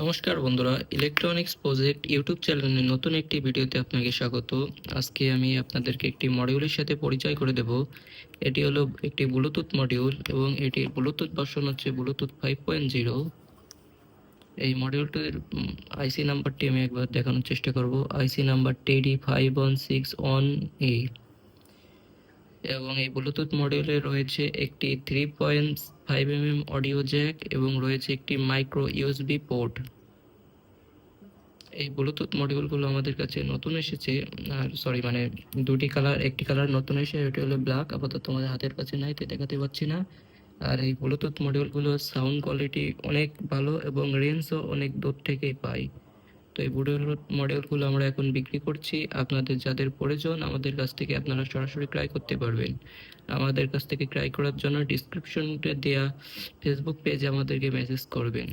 নমস্কার বন্ধুরা, electronics project YouTube চ্যানেলে নতুন একটি ভিডিওতে আপনাকে স্বাগত। আজকে আমি আপনাদেরকে একটি মডিউলের সাথে পরিচয় করে দেব। এটি হলো একটি ব্লুটুথ মডিউল এবং এটির ব্লুটুথ ভার্সন হচ্ছে ব্লুটুথ 5.0। এই মডিউলটির আইসি নাম্বারটি আমি একবার দেখানোর চেষ্টা করব। আইসি নাম্বার TD5161E এবং এই ব্লুটুথ মডিউলে রয়েছে একটি 3.5mm অডিও জ্যাক এবং রয়েছে একটি মাইক্রো ইউএসবি পোর্ট। এই ব্লুটুথ মডিউলগুলো আমাদের কাছে নতুন এসেছে, আর দুটি কালার, একটি কালার নতুন এসে এটি হলো ব্ল্যাক, আপাতত তোমাদের হাতের কাছে নাই তাই দেখাতে পাচ্ছি না। আর এই ব্লুটুথ মডিউলগুলো সাউন্ড কোয়ালিটি অনেক ভালো এবং রেঞ্জও অনেক দূর থেকেই পাই। তো এই মডিউলগুলো আমরা এখন বিক্রি করছি। আপনাদের যাদের প্রয়োজন আমাদের কাছ থেকে আপনারা সরাসরি ক্রয় করতে পারবেন। আমাদের কাছ থেকে ক্রয় করার জন্য ডিসক্রিপশনে দেওয়া ফেসবুক পেজে আমাদেরকে মেসেজ করবেন।